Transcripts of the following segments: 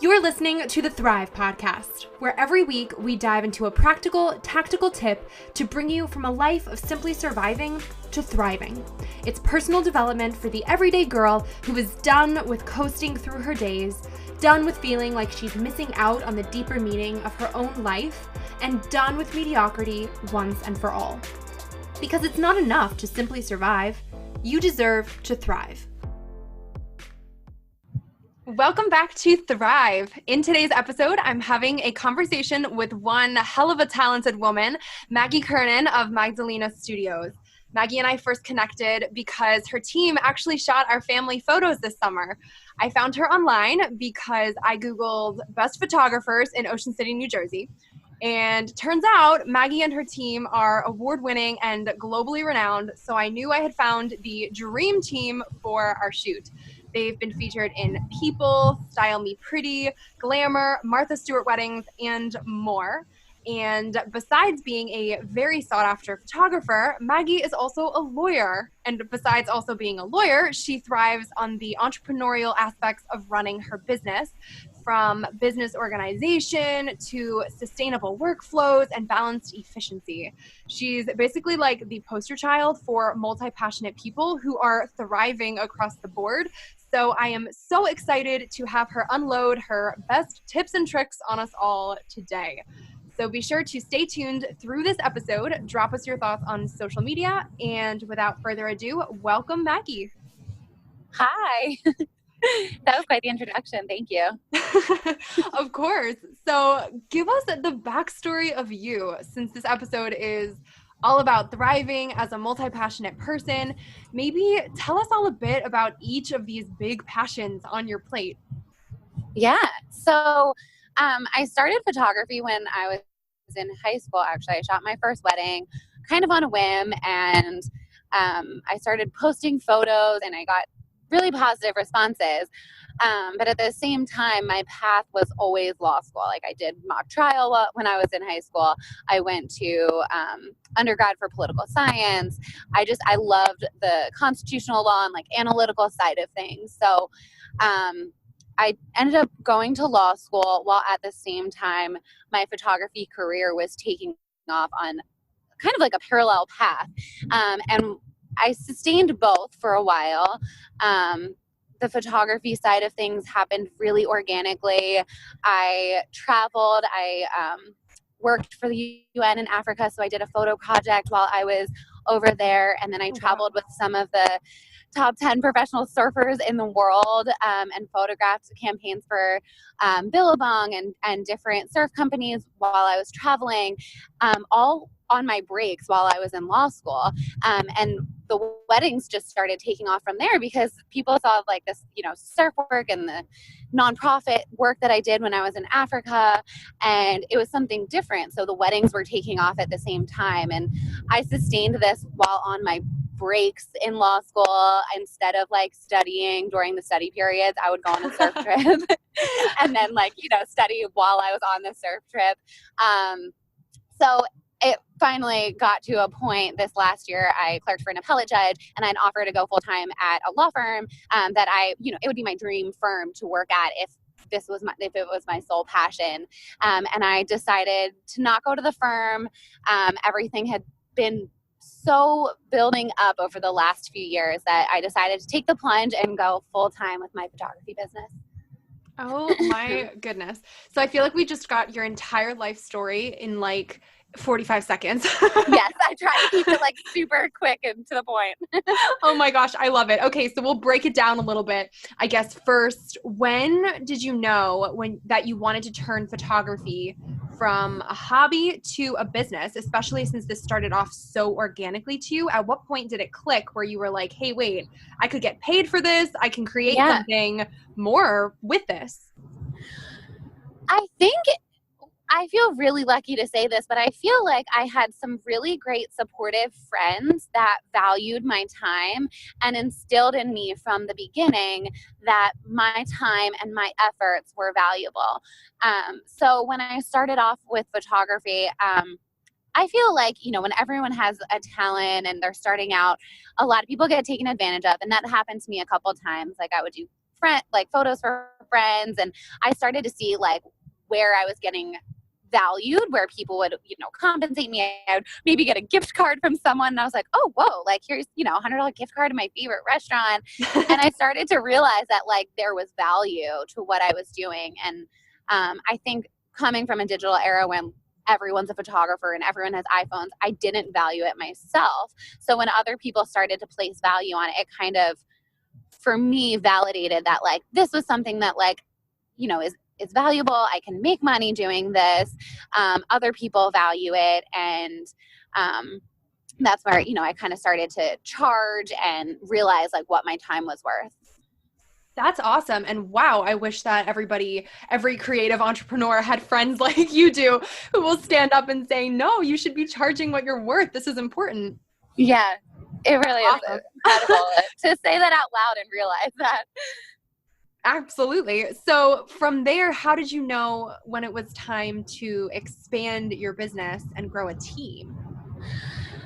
You're listening to the Thrive Podcast, where every week we dive into a practical, tactical tip to bring you from a life of simply surviving to thriving. It's personal development for the everyday girl who is done with coasting through her days, done with feeling like she's missing out on the deeper meaning of her own life, and done with mediocrity once and for all. Because it's not enough to simply survive. You deserve to thrive. Welcome back to Thrive. In today's episode, I'm having a conversation with one hell of a talented woman, Magi Kernan of Magdalena Studios. Maggie and I first connected because her team actually shot our family photos this summer. I found her online because I Googled best photographers in Ocean City, New Jersey. And turns out Maggie and her team are award-winning and globally renowned, so I knew I had found the dream team for our shoot. They've been featured in People, Style Me Pretty, Glamour, Martha Stewart Weddings, and more. And besides being a very sought-after photographer, Maggie is also a lawyer. And besides also being a lawyer, she thrives on the entrepreneurial aspects of running her business, from business organization to sustainable workflows and balanced efficiency. She's basically like the poster child for multi-passionate people who are thriving across the board. So I am so excited to have her unload her best tips and tricks on us all today. So be sure to stay tuned through this episode. Drop us your thoughts on social media. And without further ado, welcome Maggie. Hi. That was quite the introduction. Thank you. Of course. So give us the backstory of you, since this episode is all about thriving as a multi-passionate person. Maybe tell us all a bit about each of these big passions on your plate. Yeah. So I started photography when I was in high school, actually. I shot my first wedding kind of on a whim, and I started posting photos and I got really positive responses. But at the same time, my path was always law school. Like, I did mock trial when I was in high school. I went to undergrad for political science. I loved the constitutional law and like analytical side of things. So I ended up going to law school while at the same time my photography career was taking off on kind of like a parallel path. And I sustained both for a while. The photography side of things happened really organically. I traveled. I worked for the UN in Africa, so I did a photo project while I was over there. And then I traveled with some of the top 10 professional surfers in the world and photographed campaigns for Billabong and different surf companies while I was traveling, all on my breaks while I was in law school. And the weddings just started taking off from there because people saw like this, surf work and the nonprofit work that I did when I was in Africa, and it was something different. So the weddings were taking off at the same time. And I sustained this while on my breaks in law school. Instead of like studying during the study periods, I would go on a surf trip and then study while I was on the surf trip. So it finally got to a point this last year. I clerked for an appellate judge, and I'd offered to go full time at a law firm that it would be my dream firm to work at if it was my sole passion. And I decided to not go to the firm. Everything had been so building up over the last few years that I decided to take the plunge and go full time with my photography business. Oh my goodness. So I feel like we just got your entire life story in like 45 seconds. Yes, I try to keep it like super quick and to the point. Oh my gosh, I love it. Okay, so we'll break it down a little bit. I guess first, when did you know that you wanted to turn photography from a hobby to a business, especially since this started off so organically to you? At what point did it click where you were like, hey, wait, I could get paid for this. I can create something more with this? I feel really lucky to say this, but I feel like I had some really great supportive friends that valued my time and instilled in me from the beginning that my time and my efforts were valuable. So when I started off with photography, I feel like, when everyone has a talent and they're starting out, a lot of people get taken advantage of. And that happened to me a couple of times. Like, I would do photos for friends. And I started to see like where I was getting valued, where people would, compensate me. I would maybe get a gift card from someone. And I was like, oh, whoa, like here's, $100 gift card to my favorite restaurant. And I started to realize that like there was value to what I was doing. And I think coming from a digital era when everyone's a photographer and everyone has iPhones, I didn't value it myself. So when other people started to place value on it, it kind of, for me, validated that like this was something that like, is valuable. I can make money doing this. Other people value it. And that's where, I kind of started to charge and realize like what my time was worth. That's awesome. And wow, I wish that every creative entrepreneur had friends like you do who will stand up and say, no, you should be charging what you're worth. This is important. Yeah, it really is incredible to say that out loud and realize that. Absolutely. So from there, how did you know when it was time to expand your business and grow a team?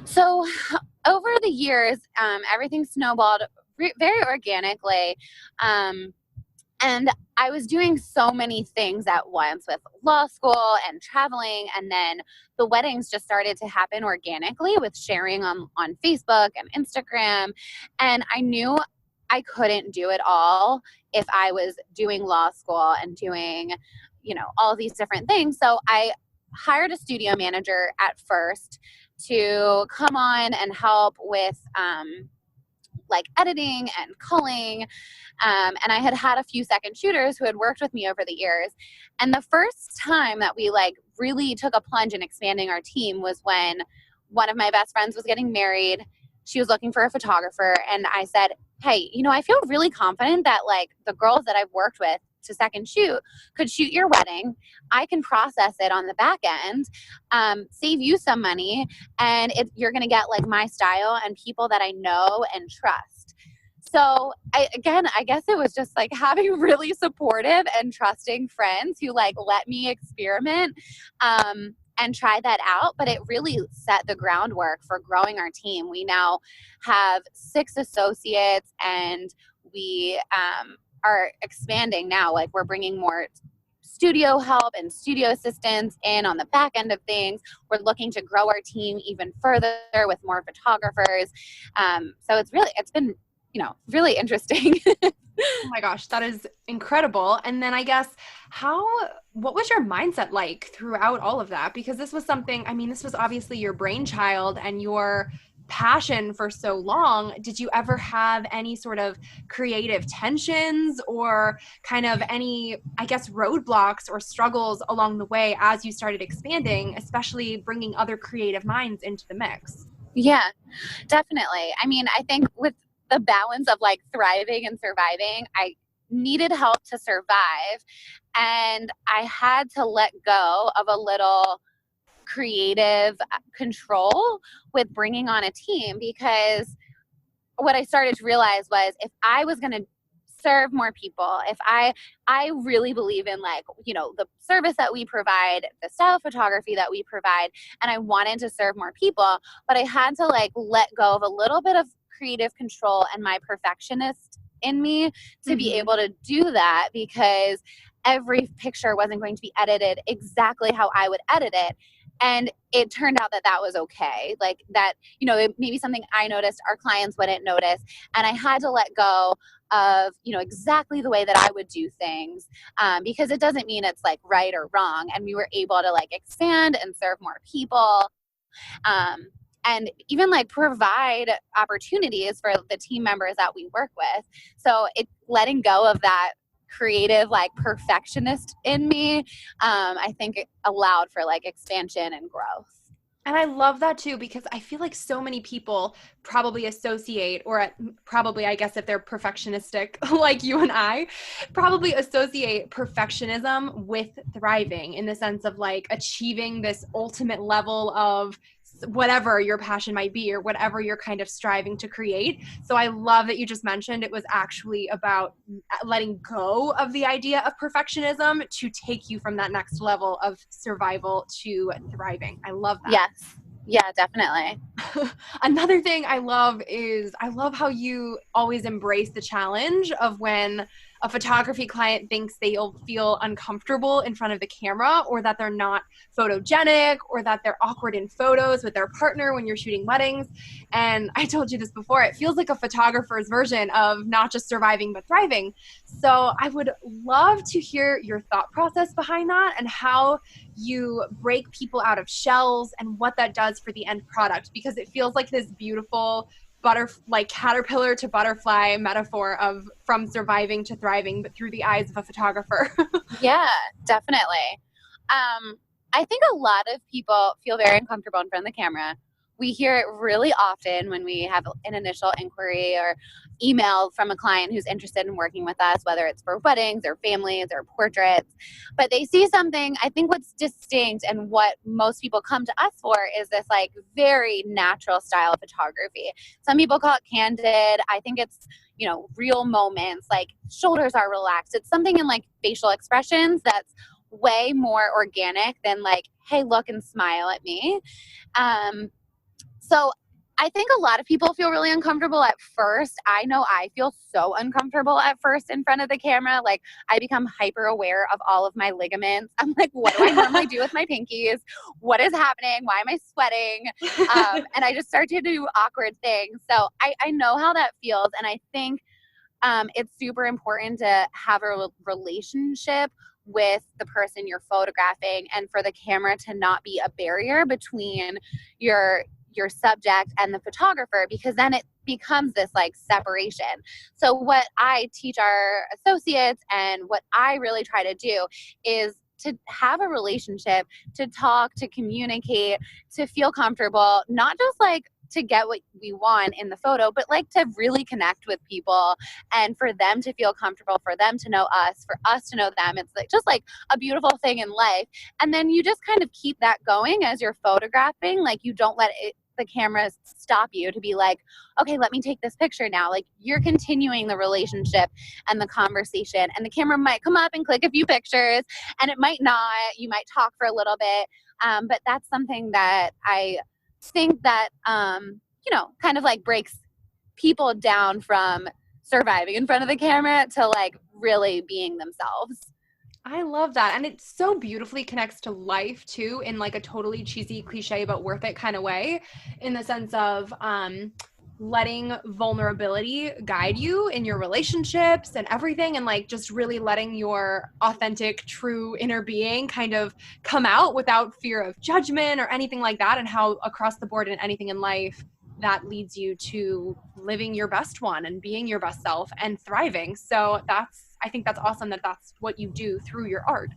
So over the years, everything snowballed very organically. And I was doing so many things at once with law school and traveling. And then the weddings just started to happen organically with sharing on Facebook and Instagram. And I knew I couldn't do it all if I was doing law school and doing, all these different things. So I hired a studio manager at first to come on and help with like editing and culling. And I had a few second shooters who had worked with me over the years. And the first time that we like really took a plunge in expanding our team was when one of my best friends was getting married. She was looking for a photographer. And I said, hey, I feel really confident that like the girls that I've worked with to second shoot could shoot your wedding. I can process it on the back end, save you some money, and you're going to get like my style and people that I know and trust. So I guess it was just like having really supportive and trusting friends who like let me experiment and try that out. But it really set the groundwork for growing our team. We now have 6 associates, and we are expanding now. Like we're bringing more studio help and studio assistants in on the back end of things. We're looking to grow our team even further with more photographers. So it's been, really interesting. Oh my gosh, that is incredible. And then I guess what was your mindset like throughout all of that? Because this was this was obviously your brainchild and your passion for so long. Did you ever have any sort of creative tensions or kind of any, I guess, roadblocks or struggles along the way as you started expanding, especially bringing other creative minds into the mix? Yeah, definitely. I think with the balance of like thriving and surviving, I needed help to survive. And I had to let go of a little creative control with bringing on a team, because what I started to realize was if I was going to serve more people, if I really believe in like, the service that we provide, the style photography that we provide, and I wanted to serve more people, but I had to like let go of a little bit of creative control and my perfectionist in me to be able to do that, because every picture wasn't going to be edited exactly how I would edit it. And it turned out that was okay. Like that, it may be something I noticed our clients wouldn't notice. And I had to let go of, exactly the way that I would do things, because it doesn't mean it's like right or wrong. And we were able to like expand and serve more people. And even like provide opportunities for the team members that we work with. So letting go of that creative, like perfectionist in me, I think it allowed for like expansion and growth. And I love that too, because I feel like so many people probably associate, probably, I guess, if they're perfectionistic like you and I, probably associate perfectionism with thriving in the sense of like achieving this ultimate level of whatever your passion might be or whatever you're kind of striving to create. So I love that you just mentioned it was actually about letting go of the idea of perfectionism to take you from that next level of survival to thriving. I love that. Yes. Yeah, definitely. Another thing I love how you always embrace the challenge of when a photography client thinks they'll feel uncomfortable in front of the camera, or that they're not photogenic, or that they're awkward in photos with their partner when you're shooting weddings. And I told you this before, it feels like a photographer's version of not just surviving but thriving. So I would love to hear your thought process behind that, and how you break people out of shells and what that does for the end product, because it feels like this beautiful like caterpillar to butterfly metaphor of from surviving to thriving, but through the eyes of a photographer. Yeah, definitely. I think a lot of people feel very uncomfortable in front of the camera. We hear it really often when we have an initial inquiry or email from a client who's interested in working with us, whether it's for weddings or families or portraits. But they see something, I think what's distinct and what most people come to us for is this like very natural style of photography. Some people call it candid. I think it's, you know, real moments, like shoulders are relaxed. It's something in like facial expressions that's way more organic than like, hey, look and smile at me. So I think a lot of people feel really uncomfortable at first. I know I feel so uncomfortable at first in front of the camera. Like I become hyper aware of all of my ligaments. I'm like, what do I normally do with my pinkies? What is happening? Why am I sweating? And I just start to do awkward things. So I know how that feels. And I think it's super important to have a relationship with the person you're photographing, and for the camera to not be a barrier between your subject and the photographer, because then it becomes this like separation. So what I teach our associates and what I really try to do is to have a relationship, to talk, to communicate, to feel comfortable, not just like to get what we want in the photo, but like to really connect with people and for them to feel comfortable, for them to know us, for us to know them. It's like just like a beautiful thing in life. And then you just kind of keep that going as you're photographing. Like you don't let the cameras stop you to be like, okay, let me take this picture now. Like you're continuing the relationship and the conversation, and the camera might come up and click a few pictures, and it might not. You might talk for a little bit. But that's something that I think that, you know, kind of like breaks people down from surviving in front of the camera to like really being themselves. I love that. And it so beautifully connects to life too, in like a totally cheesy cliche but worth it kind of way, in the sense of letting vulnerability guide you in your relationships and everything, and like just really letting your authentic, true inner being kind of come out without fear of judgment or anything like that, and how across the board in anything in life that leads you to living your best one and being your best self and thriving. So I think that's awesome that that's what you do through your art.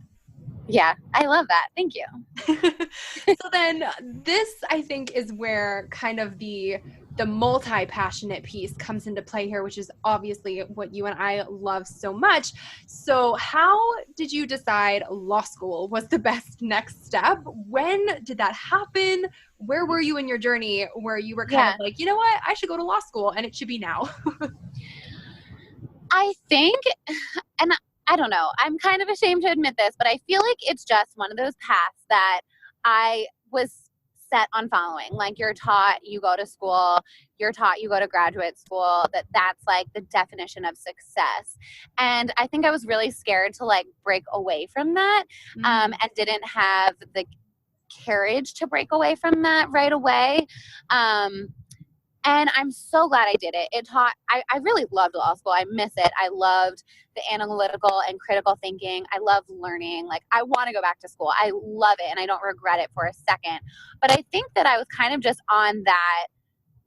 Yeah, I love that. Thank you. So then this, I think, is where kind of the multi-passionate piece comes into play here, which is obviously what you and I love so much. So how did you decide law school was the best next step? When did that happen? Where were you in your journey where you were kind of like, you know what, I should go to law school and it should be now? I think, and I don't know, I'm kind of ashamed to admit this, but I feel like it's just one of those paths that I was set on following. Like you're taught, you go to school, you're taught, you go to graduate school, that's like the definition of success. And I think I was really scared to like break away from that, and didn't have the courage to break away from that right away. And I'm so glad I did it. I really loved law school. I miss it. I loved the analytical and critical thinking. I love learning. Like I want to go back to school. I love it and I don't regret it for a second. But I think that I was kind of just on that,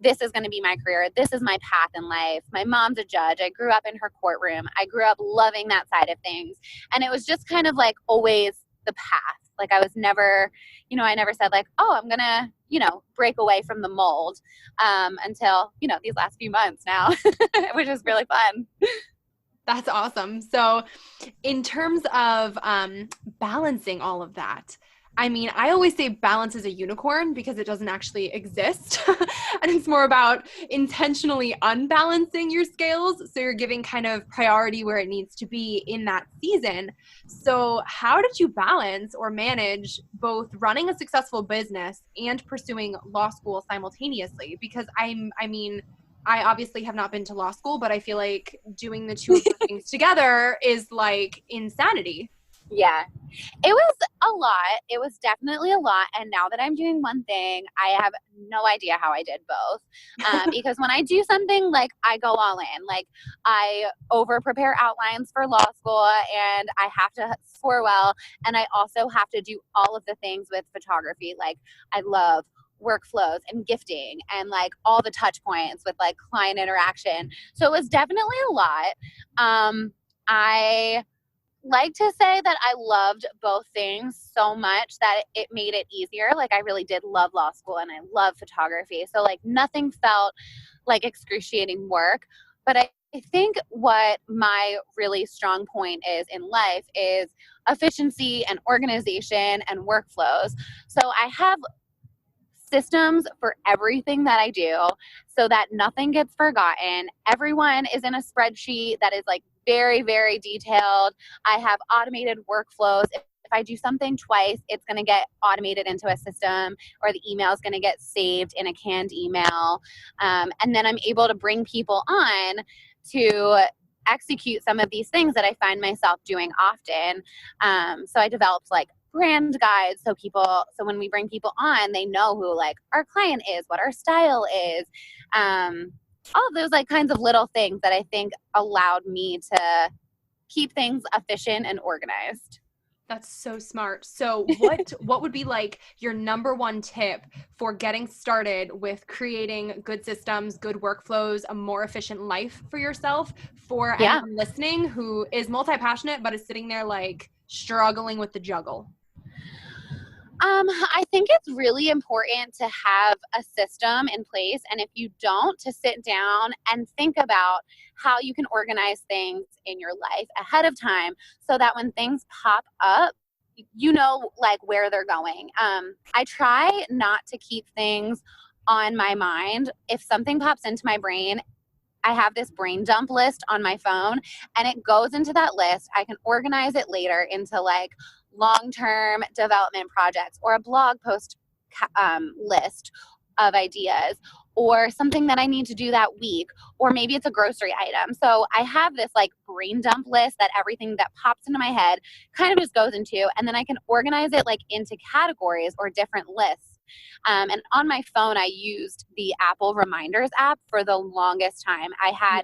this is going to be my career. This is my path in life. My mom's a judge. I grew up in her courtroom. I grew up loving that side of things. And it was just kind of like always the path. Like I was never, I never said like, oh, I'm going to, break away from the mold until, these last few months now, which is really fun. That's awesome. So in terms of balancing all of that, I mean, I always say balance is a unicorn because it doesn't actually exist. And it's more about intentionally unbalancing your scales. So you're giving kind of priority where it needs to be in that season. So how did you balance or manage both running a successful business and pursuing law school simultaneously? Because I mean, I obviously have not been to law school, but I feel like doing the two of those things together is like insanity. Yeah. It was a lot. It was definitely a lot. And now that I'm doing one thing, I have no idea how I did both. Because when I do something, like I go all in. Like I over prepare outlines for law school and I have to score well. And I also have to do all of the things with photography. Like I love workflows and gifting and like all the touch points with like client interaction. So it was definitely a lot. I like to say that I loved both things so much that it made it easier. Like I really did love law school and I love photography. So like nothing felt like excruciating work. But I think what my really strong point is in life is efficiency and organization and workflows. So I have systems for everything that I do so that nothing gets forgotten. Everyone is in a spreadsheet that is like very, very detailed. I have automated workflows. If I do something twice, it's going to get automated into a system, or the email is going to get saved in a canned email. And then I'm able to bring people on to execute some of these things that I find myself doing often. So I developed like brand guides so when we bring people on, they know who like our client is, what our style is, all of those like kinds of little things that I think allowed me to keep things efficient and organized. That's so smart. So what would be like your number one tip for getting started with creating good systems, good workflows, a more efficient life for yourself, for anyone listening who is multi-passionate but is sitting there like struggling with the juggle? I think it's really important to have a system in place. And if you don't, to sit down and think about how you can organize things in your life ahead of time so that when things pop up, you know, like where they're going. I try not to keep things on my mind. If something pops into my brain, I have this brain dump list on my phone and it goes into that list. I can organize it later into like long-term development projects or a blog post list of ideas or something that I need to do that week, or maybe it's a grocery item. So I have this like brain dump list that everything that pops into my head kind of just goes into, and then I can organize it like into categories or different lists. And on my phone, I used the Apple Reminders app for the longest time. I had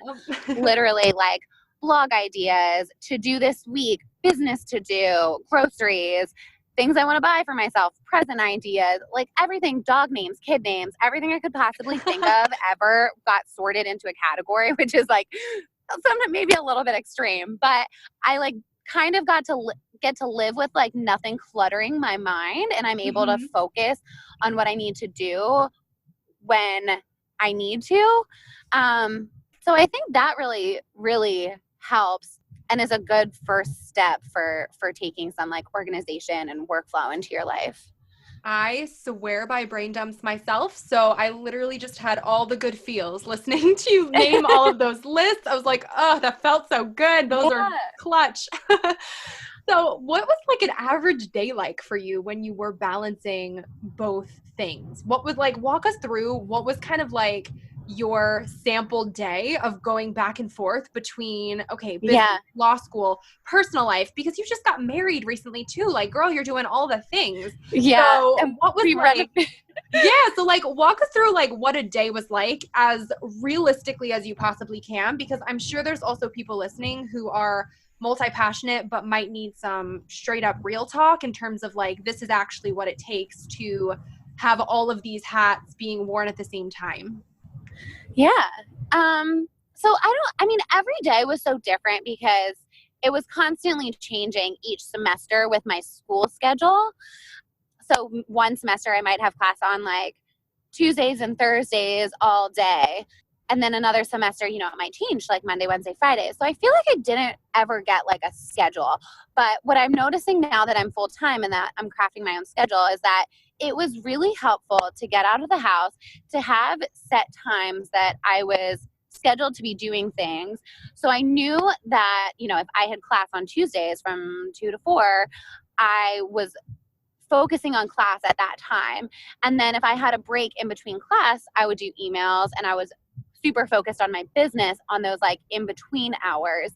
literally like blog ideas, to do this week, business to do, groceries, things I want to buy for myself, present ideas, like everything, dog names, kid names, everything I could possibly think of ever got sorted into a category, which is like sometimes maybe a little bit extreme, but I like kind of got to get to live with like nothing cluttering my mind, and I'm able to focus on what I need to do when I need to. So I think that really, really helps and is a good first step for taking some like organization and workflow into your life. I swear by brain dumps myself. So I literally just had all the good feels listening to you name all of those lists. I was like, oh, that felt so good. Those are clutch. So what was like an average day like for you when you were balancing both things? What was like, walk us through what was kind of like your sample day of going back and forth between, okay, business, law school, personal life, because you just got married recently too. Like, girl, you're doing all the things. Yeah. So what was like, so like walk us through like what a day was like as realistically as you possibly can, because I'm sure there's also people listening who are multi-passionate but might need some straight up real talk in terms of like, this is actually what it takes to have all of these hats being worn at the same time. Yeah. So I mean, every day was so different because it was constantly changing each semester with my school schedule. So one semester I might have class on like Tuesdays and Thursdays all day. And then another semester, you know, it might change like Monday, Wednesday, Friday. So I feel like I didn't ever get like a schedule. But what I'm noticing now that I'm full time and that I'm crafting my own schedule is that it was really helpful to get out of the house, to have set times that I was scheduled to be doing things. So I knew that, you know, if I had class on Tuesdays from 2 to 4, I was focusing on class at that time. And then if I had a break in between class, I would do emails, and I was super focused on my business on those like in between hours.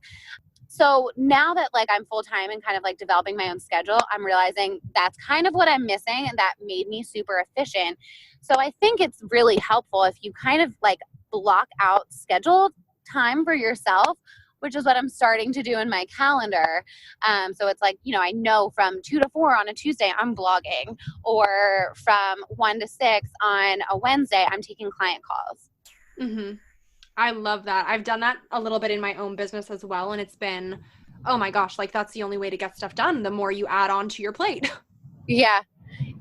So now that like I'm full time and kind of like developing my own schedule, I'm realizing that's kind of what I'm missing, and that made me super efficient. So I think it's really helpful if you kind of like block out scheduled time for yourself, which is what I'm starting to do in my calendar. So it's like, you know, I know from 2 to 4 on a Tuesday, I'm blogging, or from 1 to 6 on a Wednesday, I'm taking client calls. Mm-hmm. I love that. I've done that a little bit in my own business as well. And it's been, oh my gosh, like that's the only way to get stuff done. The more you add on to your plate. Yeah,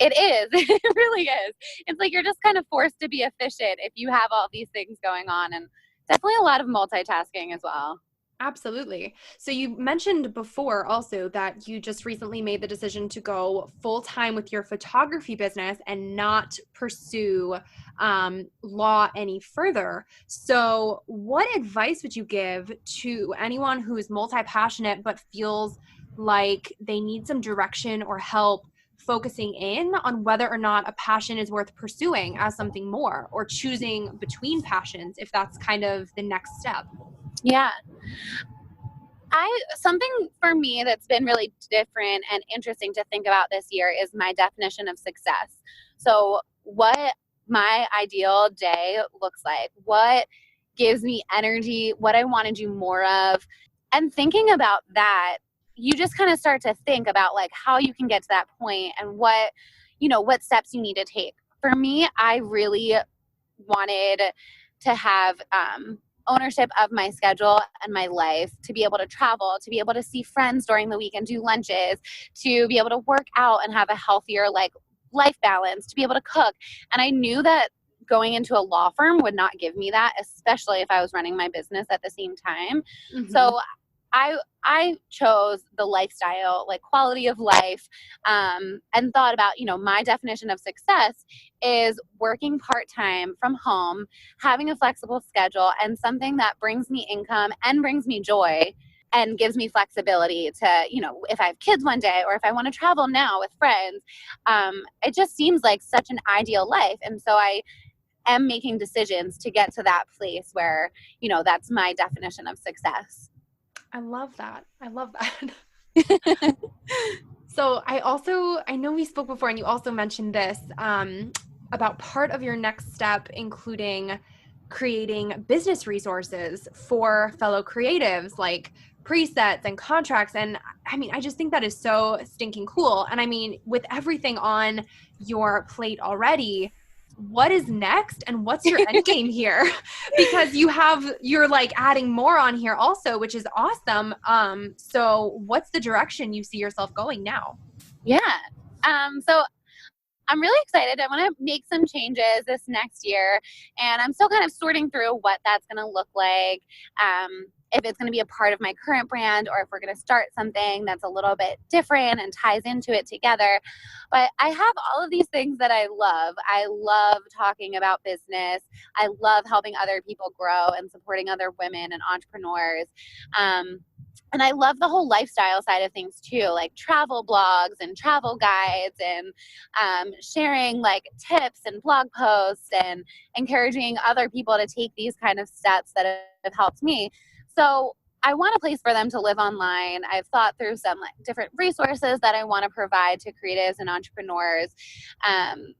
it is. It really is. It's like you're just kind of forced to be efficient if you have all these things going on, and definitely a lot of multitasking as well. Absolutely. So you mentioned before also that you just recently made the decision to go full time with your photography business and not pursue law any further. So what advice would you give to anyone who is multi-passionate but feels like they need some direction or help focusing in on whether or not a passion is worth pursuing as something more, or choosing between passions if that's kind of the next step? Yeah. Something for me that's been really different and interesting to think about this year is my definition of success. So what my ideal day looks like, what gives me energy, what I want to do more of. And thinking about that, you just kind of start to think about like how you can get to that point and what, you know, what steps you need to take. For me, I really wanted to have ownership of my schedule and my life, to be able to travel, to be able to see friends during the week and do lunches, to be able to work out and have a healthier like life balance, to be able to cook. And I knew that going into a law firm would not give me that, especially if I was running my business at the same time. Mm-hmm. So I chose the lifestyle, like quality of life, and thought about, you know, my definition of success is working part-time from home, having a flexible schedule, and something that brings me income and brings me joy and gives me flexibility to, you know, if I have kids one day or if I want to travel now with friends. It just seems like such an ideal life. And so I am making decisions to get to that place where, you know, that's my definition of success. I love that. I love that. So I know we spoke before and you also mentioned this about part of your next step, including creating business resources for fellow creatives, like presets and contracts. And I mean, I just think that is so stinking cool. And I mean, with everything on your plate already, what is next and what's your end game here? Because you're like adding more on here also, which is awesome. So what's the direction you see yourself going now? Yeah. So I'm really excited. I want to make some changes this next year, and I'm still kind of sorting through what that's going to look like. If it's going to be a part of my current brand, or if we're going to start something that's a little bit different and ties into it together. But I have all of these things that I love. I love talking about business. I love helping other people grow and supporting other women and entrepreneurs. And I love the whole lifestyle side of things too, like travel blogs and travel guides, and sharing like tips and blog posts, and encouraging other people to take these kind of steps that have helped me. So I want a place for them to live online. I've thought through some like different resources that I want to provide to creatives and entrepreneurs.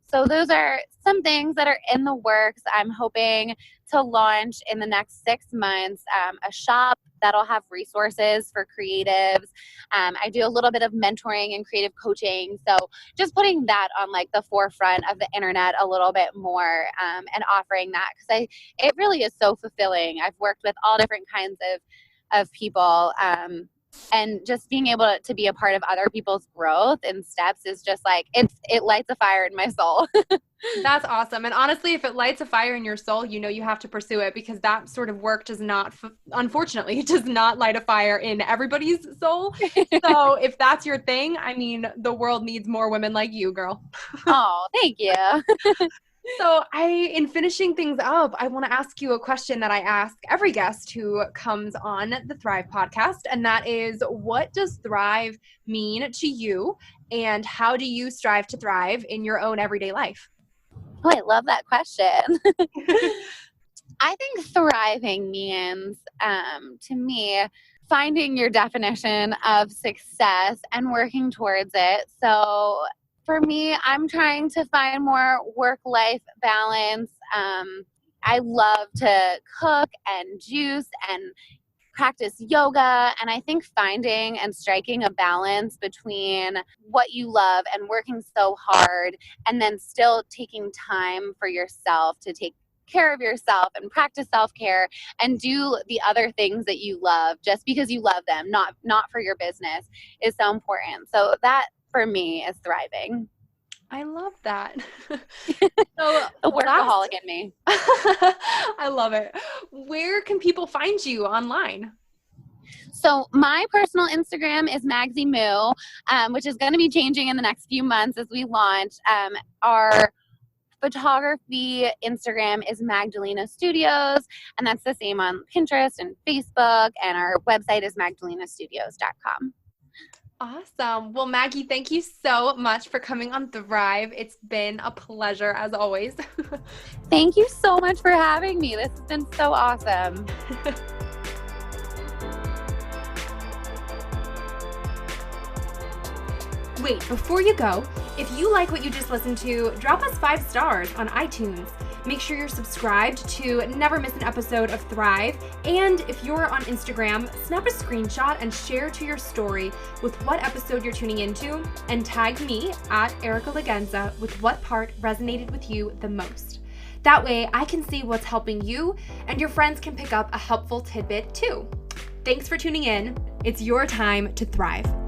So those are some things that are in the works. I'm hoping to launch in the next 6 months a shop that'll have resources for creatives. I do a little bit of mentoring and creative coaching. So just putting that on like the forefront of the internet a little bit more, and offering that, because it really is so fulfilling. I've worked with all different kinds of people, and just being able to be a part of other people's growth and steps is just like, it lights a fire in my soul. That's awesome. And honestly, if it lights a fire in your soul, you know you have to pursue it, because that sort of work does not, unfortunately, does not light a fire in everybody's soul. So if that's your thing, I mean, the world needs more women like you, girl. Oh, thank you. So in finishing things up, I want to ask you a question that I ask every guest who comes on the Thrive podcast. And that is, what does thrive mean to you? And how do you strive to thrive in your own everyday life? Oh, I love that question. I think thriving means, to me, finding your definition of success and working towards it. So for me, I'm trying to find more work-life balance. I love to cook and juice and practice yoga. And I think finding and striking a balance between what you love and working so hard and then still taking time for yourself to take care of yourself and practice self-care and do the other things that you love just because you love them, not for your business, is so important. So that for me is thriving. I love that. So the workaholic in me. I love it. Where can people find you online? So my personal Instagram is Magsy Moo, which is going to be changing in the next few months as we launch. Our photography Instagram is Magdalena Studios, and that's the same on Pinterest and Facebook, and our website is magdalenastudios.com. Awesome. Well, Maggie, thank you so much for coming on Thrive. It's been a pleasure as always. Thank you so much for having me. This has been so awesome. Wait, before you go, if you like what you just listened to, drop us 5 stars on iTunes. Make sure you're subscribed to never miss an episode of Thrive. And if you're on Instagram, snap a screenshot and share to your story with what episode you're tuning into, and tag me at Erica Lagenza with what part resonated with you the most. That way I can see what's helping you and your friends can pick up a helpful tidbit too. Thanks for tuning in. It's your time to thrive.